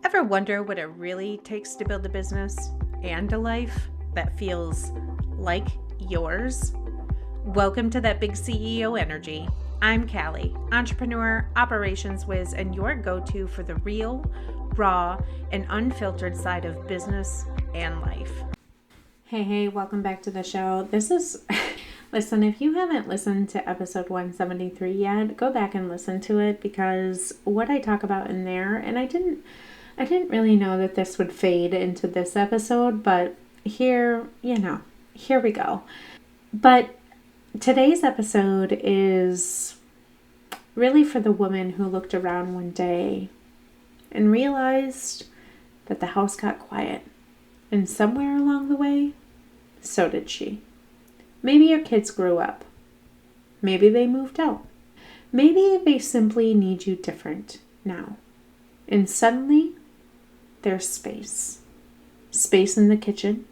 Ever wonder what it really takes to build a business and a life that feels like yours? Welcome to That Big CEO Energy. I'm Callie, entrepreneur, operations whiz, and your go-to for the real, raw, and unfiltered side of business and life. Hey, welcome back to the show. Listen, if you haven't listened to episode 173 yet, go back and listen to it because what I talk about in there, and I didn't really know that this would fade into this episode, but here we go. But today's episode is really for the woman who looked around one day and realized that the house got quiet. And somewhere along the way, so did she. Maybe your kids grew up. Maybe they moved out. Maybe they simply need you different now. And suddenly, there's space. Space in the kitchen.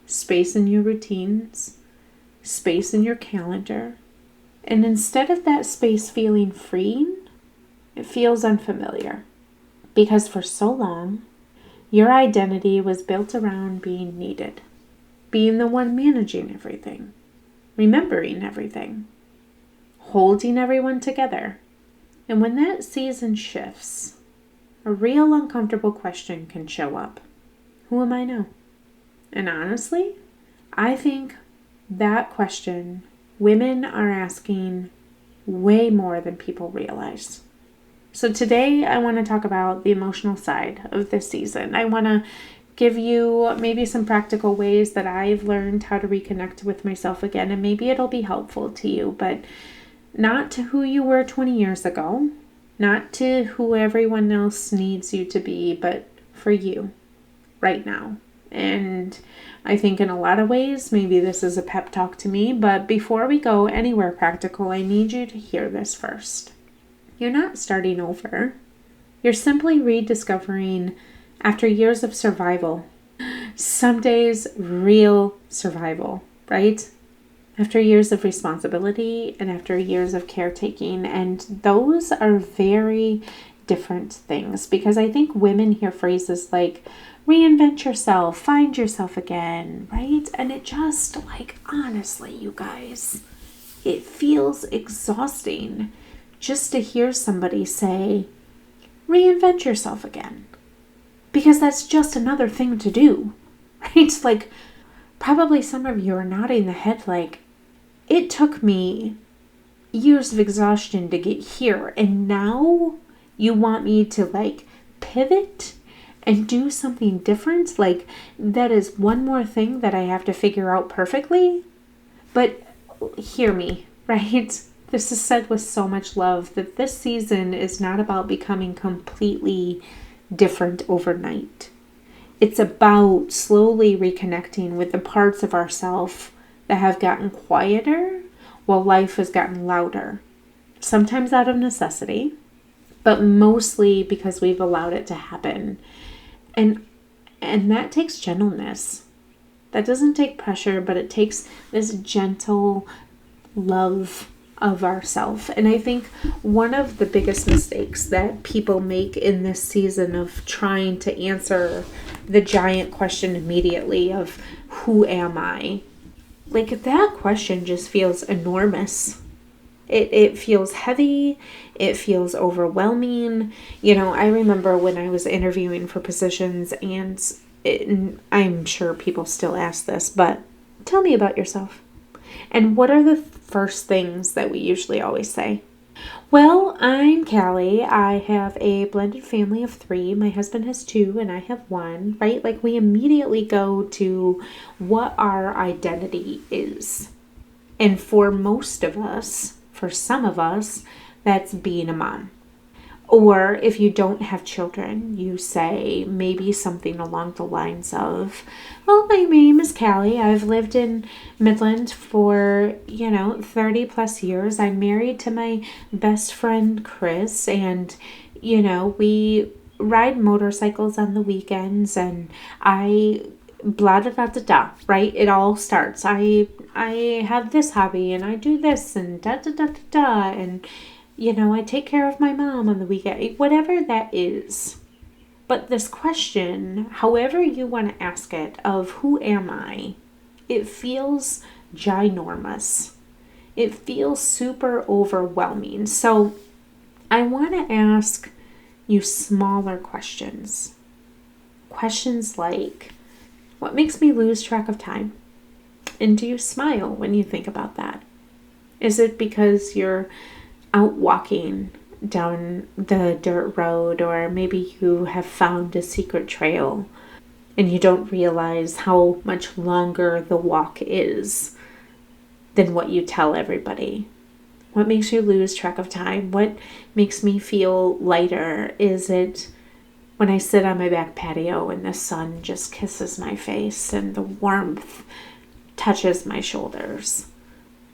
Space in your routines. Space in your calendar. And instead of that space feeling freeing, it feels unfamiliar. Because for so long, your identity was built around being needed. Being the one managing everything. Remembering everything. Holding everyone together. And when that season shifts, a real uncomfortable question can show up. Who am I now? And honestly, I think that question women are asking way more than people realize. So today I want to talk about the emotional side of this season. I want to give you maybe some practical ways that I've learned how to reconnect with myself again, and maybe it'll be helpful to you, but not to who you were 20 years ago, not to who everyone else needs you to be, but for you right now. And I think in a lot of ways, maybe this is a pep talk to me, but before we go anywhere practical, I need you to hear this first. You're not starting over. You're simply rediscovering after years of survival. Some days, real survival, right? After years of responsibility and after years of caretaking. And those are very different things because I think women hear phrases like reinvent yourself, find yourself again, right? And it just honestly, you guys, it feels exhausting just to hear somebody say, reinvent yourself again. Because that's just another thing to do, right? Probably some of you are nodding the head it took me years of exhaustion to get here. And now you want me to pivot and do something different? That is one more thing that I have to figure out perfectly? But hear me, right? This is said with so much love that this season is not about becoming completely different overnight. It's about slowly reconnecting with the parts of ourselves that have gotten quieter while life has gotten louder. Sometimes out of necessity, but mostly because we've allowed it to happen. And that takes gentleness. That doesn't take pressure, but it takes this gentle love of ourselves. And I think one of the biggest mistakes that people make in this season of trying to answer the giant question immediately of who am I? That question just feels enormous. It feels heavy. It feels overwhelming. I remember when I was interviewing for positions, and I'm sure people still ask this, but tell me about yourself. And what are the first things that we usually always say? Well, I'm Callie. I have a blended family of 3. My husband has 2 and I have 1, right? We immediately go to what our identity is. And for most of us, for some of us, that's being a mom. Or if you don't have children, you say maybe something along the lines of, well, my name is Callie. I've lived in Midland for, 30 plus years. I'm married to my best friend, Chris, and, we ride motorcycles on the weekends, and I blah, da, da, da, da, right? It all starts. I have this hobby, and I do this, and da, da, da, da, da, and I take care of my mom on the weekend, whatever that is. But this question, however you want to ask it, of who am I, it feels ginormous. It feels super overwhelming. So I want to ask you smaller questions. Questions like, what makes me lose track of time? And do you smile when you think about that? Is it because you're out walking down the dirt road, or maybe you have found a secret trail and you don't realize how much longer the walk is than what you tell everybody? What makes you lose track of time? What makes me feel lighter? Is it when I sit on my back patio and the sun just kisses my face and the warmth touches my shoulders?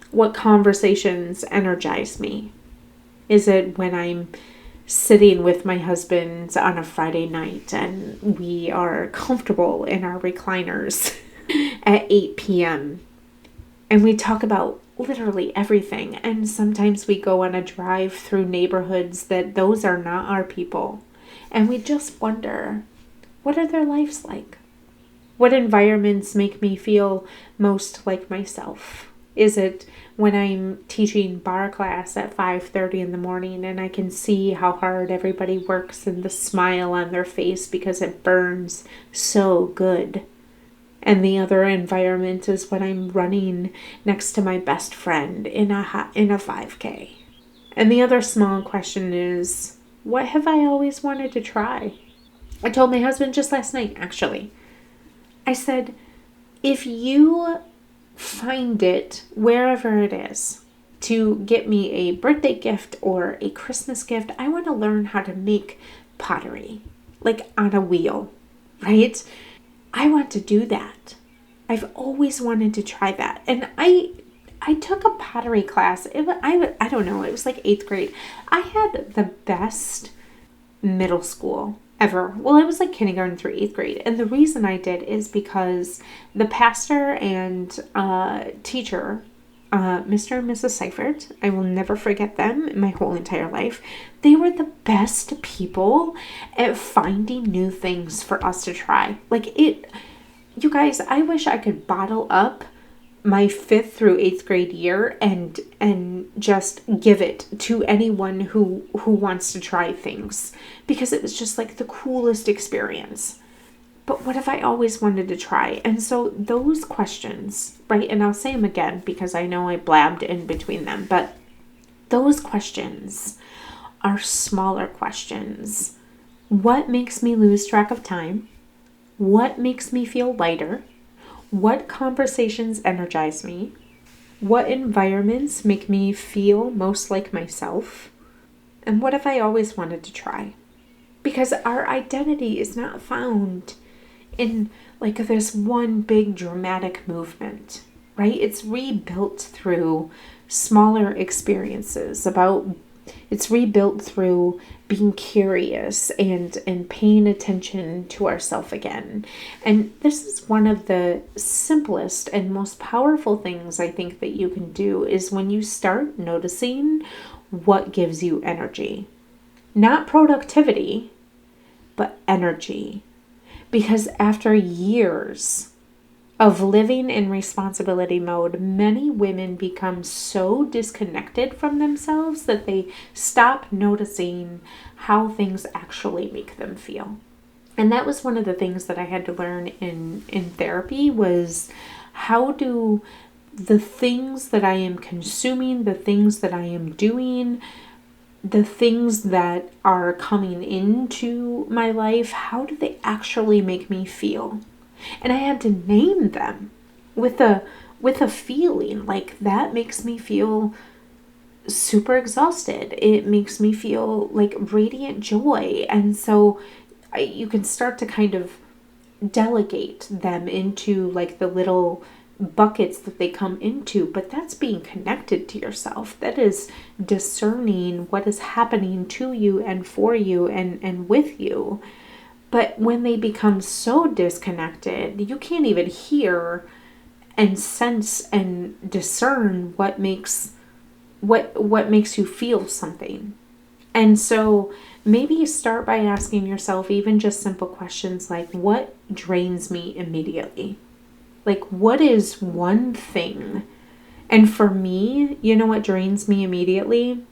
What conversations energize me? Is it when I'm sitting with my husband on a Friday night and we are comfortable in our recliners at 8 p.m. and we talk about literally everything, and sometimes we go on a drive through neighborhoods that those are not our people, and we just wonder, what are their lives like? What environments make me feel most like myself? Is it when I'm teaching bar class at 5:30 in the morning and I can see how hard everybody works and the smile on their face because it burns so good? And the other environment is when I'm running next to my best friend in a 5K. And the other small question is, what have I always wanted to try? I told my husband just last night, actually. I said, if you find it wherever it is to get me a birthday gift or a Christmas gift, I want to learn how to make pottery, like on a wheel, right? I want to do that. I've always wanted to try that. And I took a pottery class. I don't know, it was like 8th grade. I had the best middle school ever. Well, it was like kindergarten through 8th grade. And the reason I did is because the pastor and teacher, Mr. and Mrs. Seifert, I will never forget them in my whole entire life. They were the best people at finding new things for us to try. You guys, I wish I could bottle up my 5th through 8th grade year and just give it to anyone who wants to try things, because it was just like the coolest experience. But what have I always wanted to try? And so those questions, right? And I'll say them again because I know I blabbed in between them, but those questions are smaller questions. What makes me lose track of time? What makes me feel lighter? What conversations energize me? What environments make me feel most like myself? And what have I always wanted to try? Because our identity is not found in like this one big dramatic movement, right? It's rebuilt through smaller experiences. It's rebuilt through being curious and paying attention to ourselves again. And this is one of the simplest and most powerful things I think that you can do, is when you start noticing what gives you energy. Not productivity, but energy. Because after years of living in responsibility mode, many women become so disconnected from themselves that they stop noticing how things actually make them feel. And that was one of the things that I had to learn in therapy, was how do the things that I am consuming, the things that I am doing, the things that are coming into my life, how do they actually make me feel? And I had to name them with a feeling. Like, that makes me feel super exhausted. It makes me feel like radiant joy. And so you can start to kind of delegate them into like the little buckets that they come into, but that's being connected to yourself. That is discerning what is happening to you and for you and with you. But when they become so disconnected, you can't even hear and sense and discern what makes you feel something. And so maybe start by asking yourself even just simple questions like, what drains me immediately? Like, what is one thing? And for me, you know what drains me immediately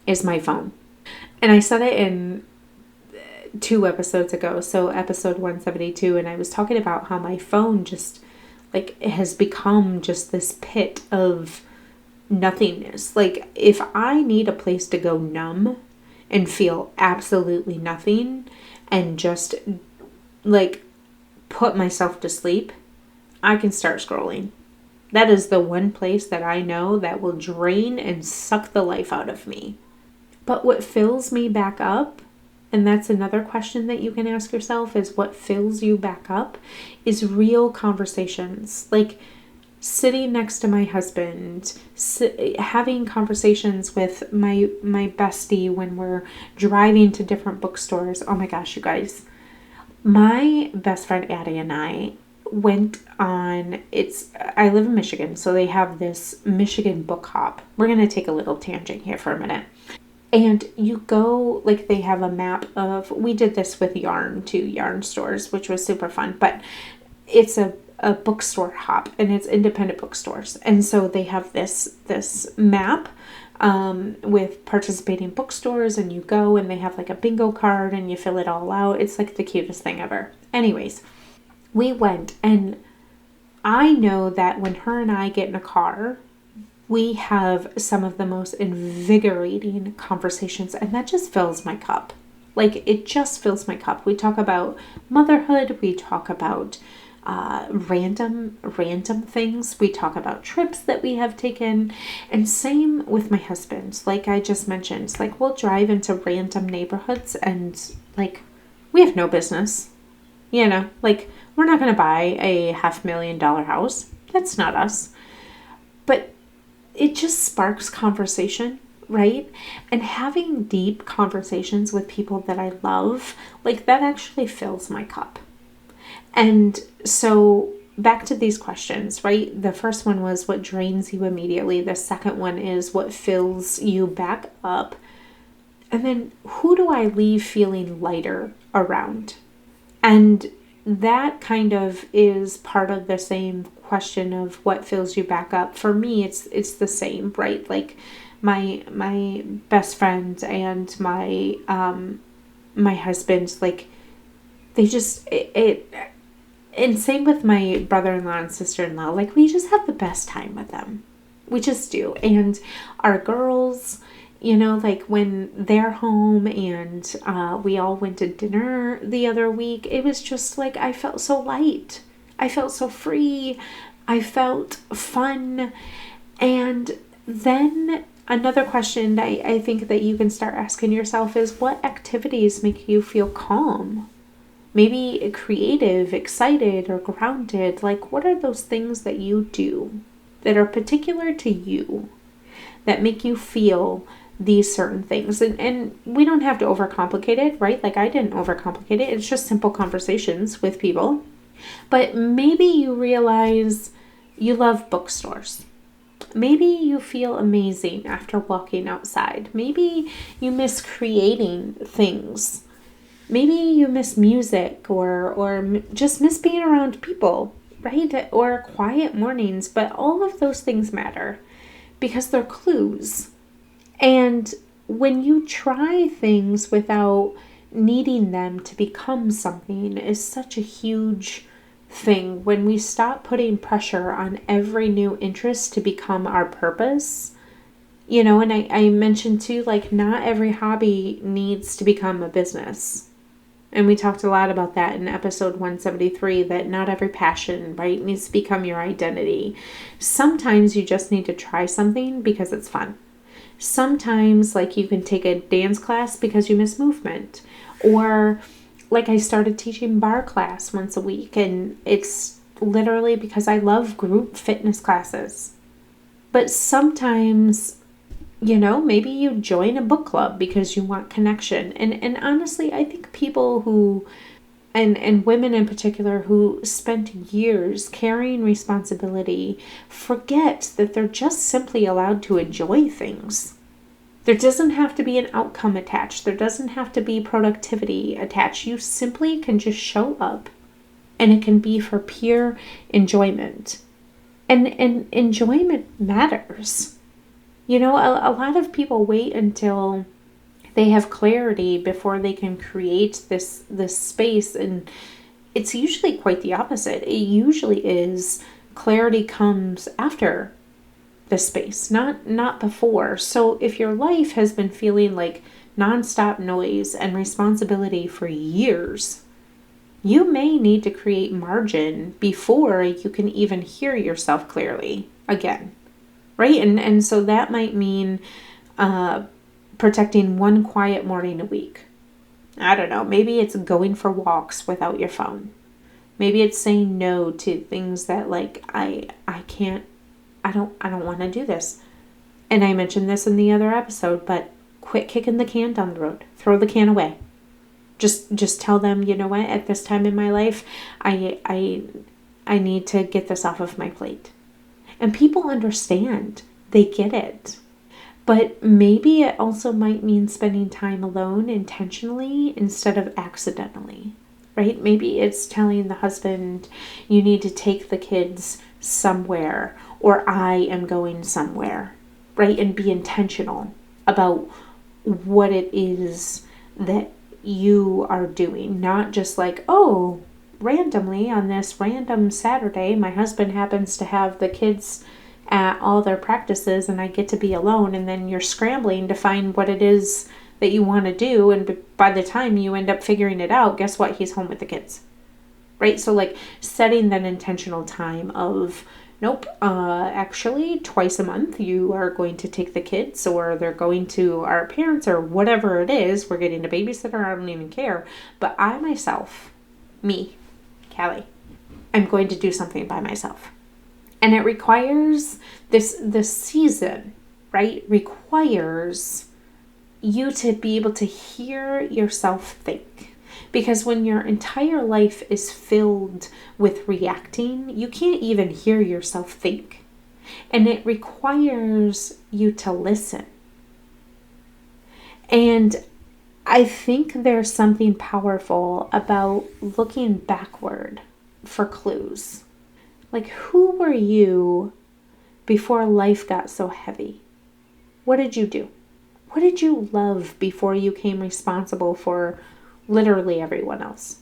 is my phone. And I said it in 2 episodes ago, so episode 172, and I was talking about how my phone just like it has become just this pit of nothingness. Like, if I need a place to go numb and feel absolutely nothing and just like put myself to sleep, I can start scrolling. That is the one place that I know that will drain and suck the life out of me. But what fills me back up, and that's another question that you can ask yourself, is what fills you back up is real conversations. Like sitting next to my husband, having conversations with my bestie when we're driving to different bookstores. Oh my gosh, you guys. My best friend Addie and I went on, I live in Michigan, so they have this Michigan book hop. We're going to take a little tangent here for a minute. And you go, like they have a map of, we did this with yarn stores, which was super fun, but it's a bookstore hop and it's independent bookstores. And so they have this map with participating bookstores, and you go and they have like a bingo card and you fill it all out. It's like the cutest thing ever. Anyways, we went, and I know that when her and I get in a car, we have some of the most invigorating conversations, and that just fills my cup. Like, it just fills my cup. We talk about motherhood. We talk about random things. We talk about trips that we have taken, and same with my husband. Like I just mentioned, like we'll drive into random neighborhoods, and like we have no business, like we're not going to buy a $500,000 house. That's not us. But it just sparks conversation, right? And having deep conversations with people that I love, like that actually fills my cup. And so back to these questions, right? The first one was what drains you immediately. The second one is what fills you back up. And then who do I leave feeling lighter around? And that kind of is part of the same question of what fills you back up. For me, it's the same, right? Like my best friend and my husband, like they just and same with my brother-in-law and sister-in-law, like we just have the best time with them. We just do. And our girls, like when they're home and we all went to dinner the other week, it was just like I felt so light. I felt so free. I felt fun. And then another question I think that you can start asking yourself is, what activities make you feel calm? Maybe creative, excited, or grounded. Like, what are those things that you do that are particular to you that make you feel these certain things? And we don't have to overcomplicate it, right? Like I didn't overcomplicate it. It's just simple conversations with people. But maybe you realize you love bookstores. Maybe you feel amazing after walking outside. Maybe you miss creating things. Maybe you miss music or just miss being around people, right? Or quiet mornings. But all of those things matter because they're clues. And when you try things without needing them to become something is such a huge thing. When we stop putting pressure on every new interest to become our purpose, and I mentioned too, like not every hobby needs to become a business. And we talked a lot about that in episode 173, that not every passion, right, needs to become your identity. Sometimes you just need to try something because it's fun. Sometimes, like, you can take a dance class because you miss movement. Or, like, I started teaching bar class once a week, and it's literally because I love group fitness classes. But sometimes, maybe you join a book club because you want connection. And honestly, I think people who, and women in particular, who spent years carrying responsibility forget that they're just simply allowed to enjoy things. There doesn't have to be an outcome attached. There doesn't have to be productivity attached. You simply can just show up, and it can be for pure enjoyment. And enjoyment matters. A lot of people wait until they have clarity before they can create this space, and it's usually quite the opposite. It usually is clarity comes after the space, not before. So if your life has been feeling like nonstop noise and responsibility for years, you may need to create margin before you can even hear yourself clearly again, right? And so that might mean protecting one quiet morning a week. I don't know, maybe it's going for walks without your phone. Maybe it's saying no to things that like I don't want to do this. And I mentioned this in the other episode, but quit kicking the can down the road. Throw the can away. Just tell them, you know what, at this time in my life, I need to get this off of my plate. And people understand. They get it. But maybe it also might mean spending time alone intentionally instead of accidentally, right? Maybe it's telling the husband, you need to take the kids somewhere, or I am going somewhere, right? And be intentional about what it is that you are doing. Not just like, oh, randomly on this random Saturday, my husband happens to have the kids at all their practices and I get to be alone, and then you're scrambling to find what it is that you want to do, and by the time you end up figuring it out, guess what? He's home with the kids, right? So like setting that intentional time of, nope, actually twice a month you are going to take the kids, or they're going to our parents, or whatever it is, we're getting a babysitter, I don't even care, but I myself, me, Callie, I'm going to do something by myself. And it requires this season, right? Requires you to be able to hear yourself think. Because when your entire life is filled with reacting, you can't even hear yourself think. And it requires you to listen. And I think there's something powerful about looking backward for clues. Like, who were you before life got so heavy? What did you do? What did you love before you came responsible for literally everyone else?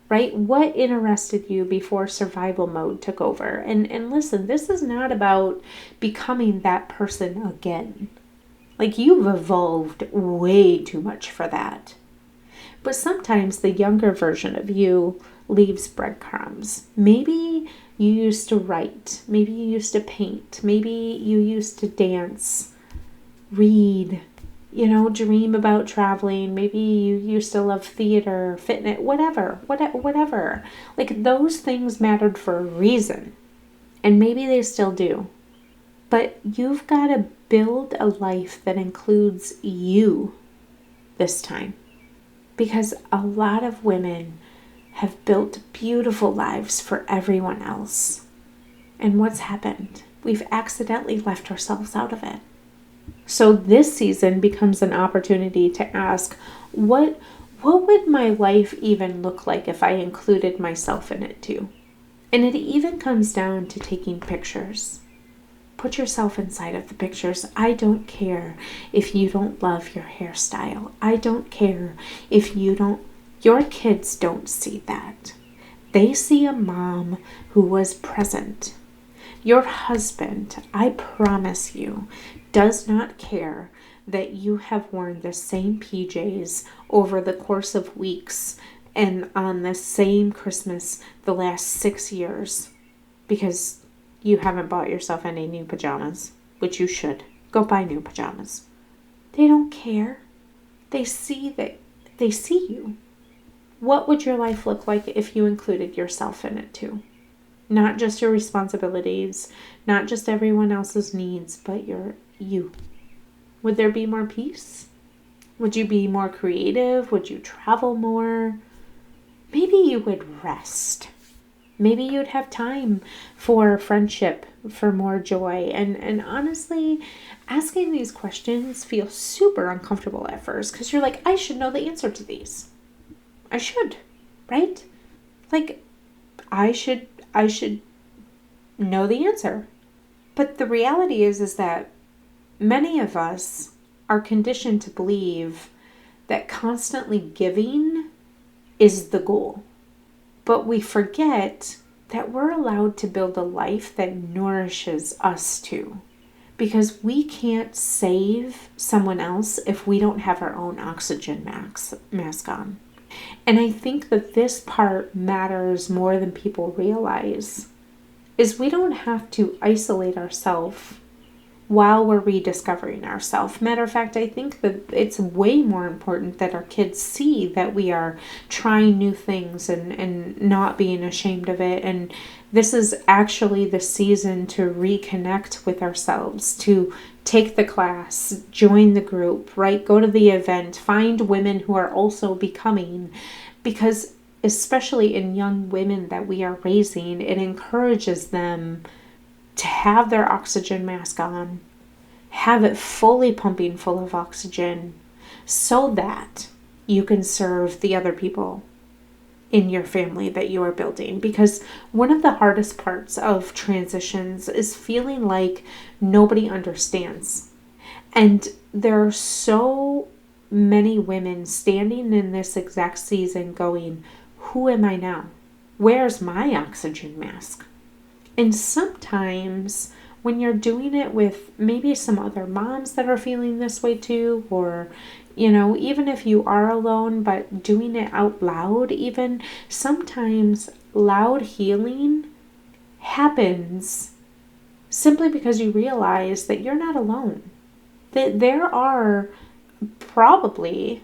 Right? What interested you before survival mode took over? And listen, this is not about becoming that person again. Like, you've evolved way too much for that. But sometimes the younger version of you leaves breadcrumbs. Maybe you used to write. Maybe you used to paint. Maybe you used to dance, read, dream about traveling. Maybe you used to love theater, fitness, whatever. Like, those things mattered for a reason. And maybe they still do. But you've got to build a life that includes you this time. Because a lot of women have built beautiful lives for everyone else. And what's happened? We've accidentally left ourselves out of it. So this season becomes an opportunity to ask, what would my life even look like if I included myself in it too? And it even comes down to taking pictures. Put yourself inside of the pictures. I don't care if you don't love your hairstyle. I don't care if your kids don't see that. They see a mom who was present. Your husband, I promise you, does not care that you have worn the same PJs over the course of weeks and on the same Christmas the last 6 years, because you haven't bought yourself any new pajamas, which you should. Go buy new pajamas. They don't care. They see you. What would your life look like if you included yourself in it too? Not just your responsibilities, not just everyone else's needs, but you. Would there be more peace? Would you be more creative? Would you travel more? Maybe you would rest. Maybe you'd have time for friendship, for more joy. And honestly, asking these questions feels super uncomfortable at first because you're like, I should know the answer to these. I should, right? Like, I should know the answer. But the reality is that many of us are conditioned to believe that constantly giving is the goal. But we forget that we're allowed to build a life that nourishes us too. Because we can't save someone else if we don't have our own oxygen mask on. And I think that this part matters more than people realize, is we don't have to isolate ourselves while we're rediscovering ourselves. Matter of fact, I think that it's way more important that our kids see that we are trying new things and not being ashamed of it. And this is actually the season to reconnect with ourselves, to take the class, join the group, right? Go to the event, find women who are also becoming, because especially in young women that we are raising, it encourages them to have their oxygen mask on, have it fully pumping full of oxygen so that you can serve the other people in your family that you are building. Because one of the hardest parts of transitions is feeling like nobody understands. And there are so many women standing in this exact season going, who am I now? Where's my oxygen mask? And sometimes when you're doing it with maybe some other moms that are feeling this way too, or, even if you are alone, but doing it out loud, even sometimes loud healing happens simply because you realize that you're not alone. That there are probably,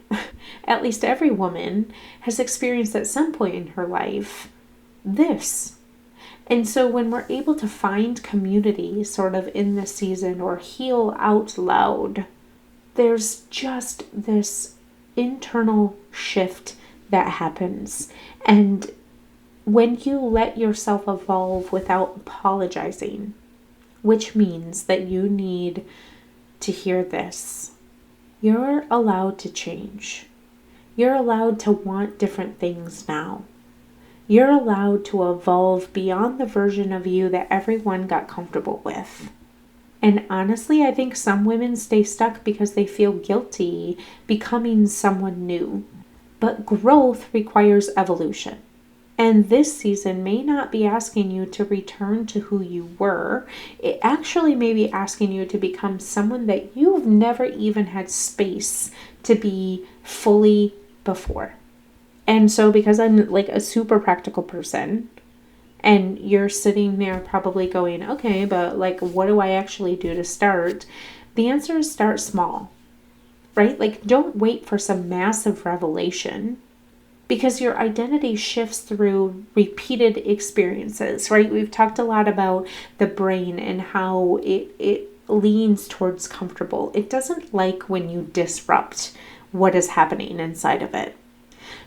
at least every woman has experienced at some point in her life this. And so when we're able to find community sort of in this season or heal out loud, there's just this internal shift that happens. And when you let yourself evolve without apologizing, which means that you need to hear this, you're allowed to change. You're allowed to want different things now. You're allowed to evolve beyond the version of you that everyone got comfortable with. And honestly, I think some women stay stuck because they feel guilty becoming someone new. But growth requires evolution. And this season may not be asking you to return to who you were. It actually may be asking you to become someone that you've never even had space to be fully before. And so because I'm like a super practical person, and you're sitting there probably going, okay, but like, what do I actually do to start? The answer is start small, right? Like, don't wait for some massive revelation, because your identity shifts through repeated experiences, right? We've talked a lot about the brain and how it leans towards comfortable. It doesn't like when you disrupt what is happening inside of it.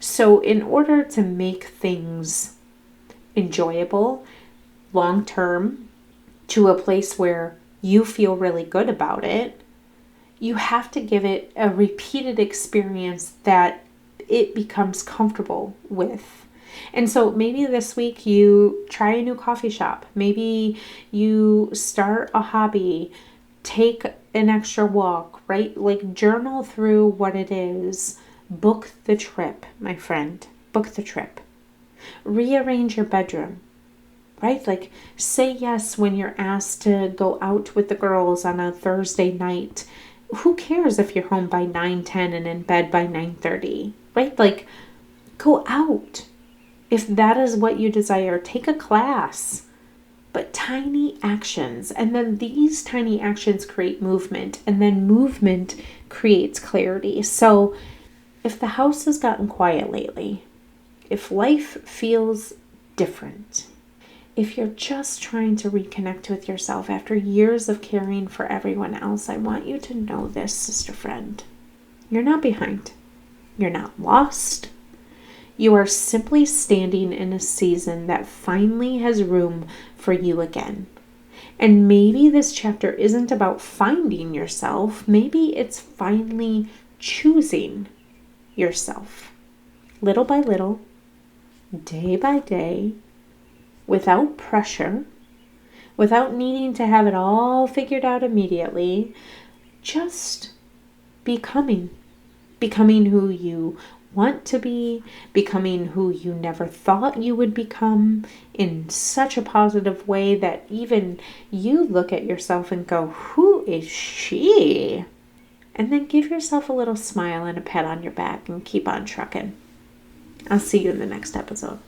So in order to make things enjoyable, long-term, to a place where you feel really good about it, you have to give it a repeated experience that it becomes comfortable with. And so maybe this week you try a new coffee shop. Maybe you start a hobby, take an extra walk, right? Like, journal through what it is. Book the trip, my friend. Book the trip. Rearrange your bedroom, right? Like, say yes when you're asked to go out with the girls on a Thursday night. Who cares if you're home by 9:10 and in bed by 9:30, right? Like, go out. If that is what you desire, take a class. But tiny actions. And then these tiny actions create movement. And then movement creates clarity. So if the house has gotten quiet lately, if life feels different, if you're just trying to reconnect with yourself after years of caring for everyone else, I want you to know this, sister friend. You're not behind. You're not lost. You are simply standing in a season that finally has room for you again. And maybe this chapter isn't about finding yourself. Maybe it's finally choosing yourself. Little by little, day by day, without pressure, without needing to have it all figured out immediately, just becoming who you want to be, becoming who you never thought you would become in such a positive way that even you look at yourself and go, who is she? And then give yourself a little smile and a pat on your back and keep on trucking. I'll see you in the next episode.